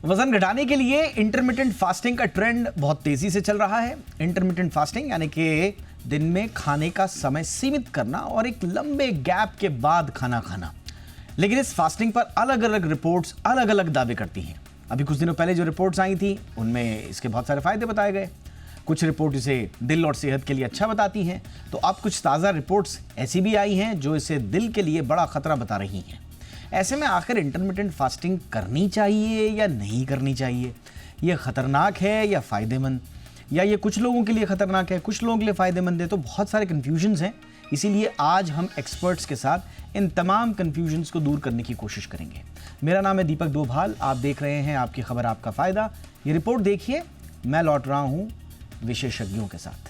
वजन घटाने के लिए इंटरमिटेंट फास्टिंग का ट्रेंड बहुत तेजी से चल रहा है। इंटरमिटेंट फास्टिंग यानी कि दिन में खाने का समय सीमित करना और एक लंबे गैप के बाद खाना खाना। लेकिन इस फास्टिंग पर अलग अलग रिपोर्ट्स अलग अलग दावे करती हैं। अभी कुछ दिनों पहले जो रिपोर्ट्स आई थी उनमें इसके बहुत सारे फायदे बताए गए। कुछ रिपोर्ट इसे दिल और सेहत के लिए अच्छा बताती हैं, तो अब कुछ ताज़ा रिपोर्ट्स ऐसी भी आई हैं जो इसे दिल के लिए बड़ा खतरा बता रही हैं। ऐसे में आखिर इंटरमिटेंट फास्टिंग करनी चाहिए या नहीं करनी चाहिए? ये खतरनाक है या फ़ायदेमंद? या ये कुछ लोगों के लिए खतरनाक है, कुछ लोगों के लिए फ़ायदेमंद है? तो बहुत सारे कन्फ्यूजन्स हैं। इसीलिए आज हम एक्सपर्ट्स के साथ इन तमाम कन्फ्यूजन्स को दूर करने की कोशिश करेंगे। मेरा नाम है दीपक डोभाल, आप देख रहे हैं आपकी खबर आपका फ़ायदा। ये रिपोर्ट देखिए, मैं लौट रहा हूँ विशेषज्ञों के साथ।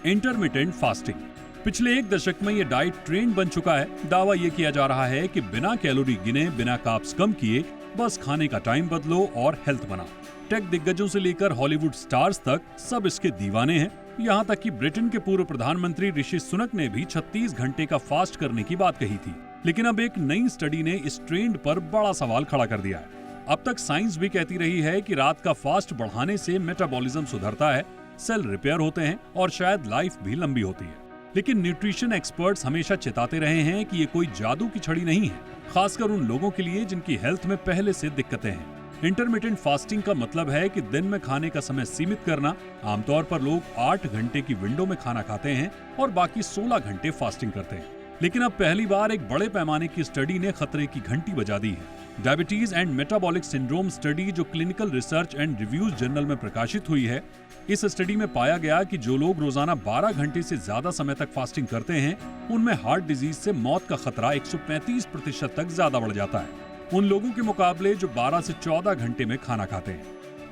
इंटरमिटेंट फास्टिंग पिछले एक दशक में यह डाइट ट्रेंड बन चुका है। दावा यह किया जा रहा है कि बिना कैलोरी गिने, बिना कार्ब्स कम किए, बस खाने का टाइम बदलो और हेल्थ बनाओ। टेक दिग्गजों से लेकर हॉलीवुड स्टार्स तक सब इसके दीवाने हैं। यहाँ तक कि ब्रिटेन के पूर्व प्रधानमंत्री ऋषि सुनक ने भी 36 घंटे का फास्ट करने की बात कही थी। लेकिन अब एक नई स्टडी ने इस ट्रेंड पर बड़ा सवाल खड़ा कर दिया है। अब तक साइंस भी कहती रही है कि रात का फास्ट बढ़ाने से मेटाबॉलिज्म सुधरता है, सेल रिपेयर होते हैं और शायद लाइफ भी लंबी होती है। लेकिन न्यूट्रिशन एक्सपर्ट्स हमेशा चेताते रहे हैं कि ये कोई जादू की छड़ी नहीं है, खासकर उन लोगों के लिए जिनकी हेल्थ में पहले से दिक्कतें हैं। इंटरमिटेंट फास्टिंग का मतलब है कि दिन में खाने का समय सीमित करना। आमतौर पर लोग 8 घंटे की विंडो में खाना खाते हैं और बाकी 16 घंटे फास्टिंग करते हैं। लेकिन अब पहली बार एक बड़े पैमाने की स्टडी ने खतरे की घंटी बजा दी है। Diabetes and metabolic syndrome study जो clinical research and reviews journal में प्रकाशित हुई है, इस स्टडी में पाया गया कि जो लोग रोजाना 12 घंटे से ज्यादा समय तक फास्टिंग करते हैं, उनमें हार्ट डिजीज से मौत का खतरा 135% तक ज्यादा बढ़ जाता है उन लोगों के मुकाबले जो 12 से 14 घंटे में खाना खाते हैं।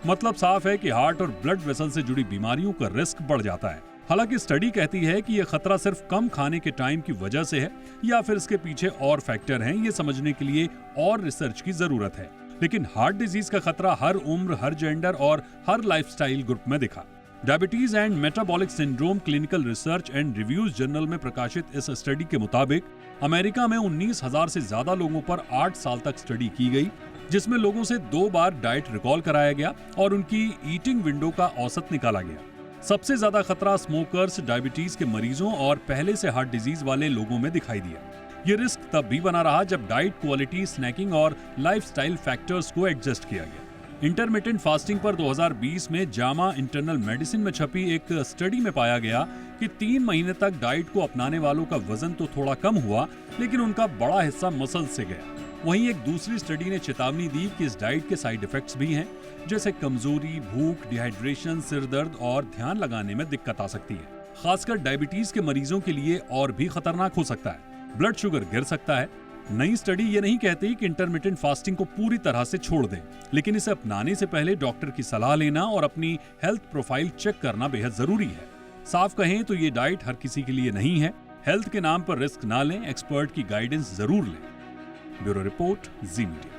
मतलब साफ है कि हार्ट और ब्लड वेसल से जुड़ी बीमारियों का रिस्क बढ़ जाता है। हालांकि स्टडी कहती है कि यह खतरा सिर्फ कम खाने के टाइम की वजह से है या फिर इसके पीछे और फैक्टर हैं, ये समझने के लिए और रिसर्च की जरूरत है। लेकिन हार्ट डिजीज का खतरा हर उम्र, हर जेंडर और हर लाइफस्टाइल ग्रुप में दिखा। Diabetes and metabolic syndrome clinical research and reviews journal में प्रकाशित इस स्टडी के मुताबिक अमेरिका में 19,000 से ज्यादा लोगों पर 8 साल तक स्टडी की गई, जिसमें लोगों से 2 बार डाइट रिकॉल कराया गया और उनकी ईटिंग विंडो का औसत निकाला गया। सबसे ज्यादा खतरा स्मोकर्स, डायबिटीज के मरीजों और पहले से हार्ट डिजीज वाले लोगों में दिखाई दिया। ये रिस्क तब भी बना रहा जब डाइट क्वालिटी, स्नैकिंग और लाइफस्टाइल फैक्टर्स को एडजस्ट किया गया। इंटरमिटेंट फास्टिंग पर 2020 में जामा इंटरनल मेडिसिन में छपी एक स्टडी में पाया गया कि 3 महीने तक डाइट को अपनाने वालों का वजन तो थोड़ा कम हुआ, लेकिन उनका बड़ा हिस्सा मसल से गया। वहीं एक दूसरी स्टडी ने चेतावनी दी कि इस डाइट के साइड इफेक्ट्स भी हैं, जैसे कमजोरी, भूख, डिहाइड्रेशन, सिरदर्द और ध्यान लगाने में दिक्कत आ सकती है। खासकर डायबिटीज के मरीजों के लिए और भी खतरनाक हो सकता है। ब्लड शुगर गिर सकता है। नई स्टडी ये नहीं कहती कि इंटरमिटेंट फास्टिंग को पूरी तरह से छोड़ दें, लेकिन इसे अपनाने से पहले डॉक्टर की सलाह लेना और अपनी हेल्थ प्रोफाइल चेक करना बेहद जरूरी है। साफ कहें तो ये डाइट हर किसी के लिए नहीं है। हेल्थ के नाम पर रिस्क ना लें, एक्सपर्ट की गाइडेंस जरूर लें। ब्यूरो रिपोर्ट, जी मीडिया।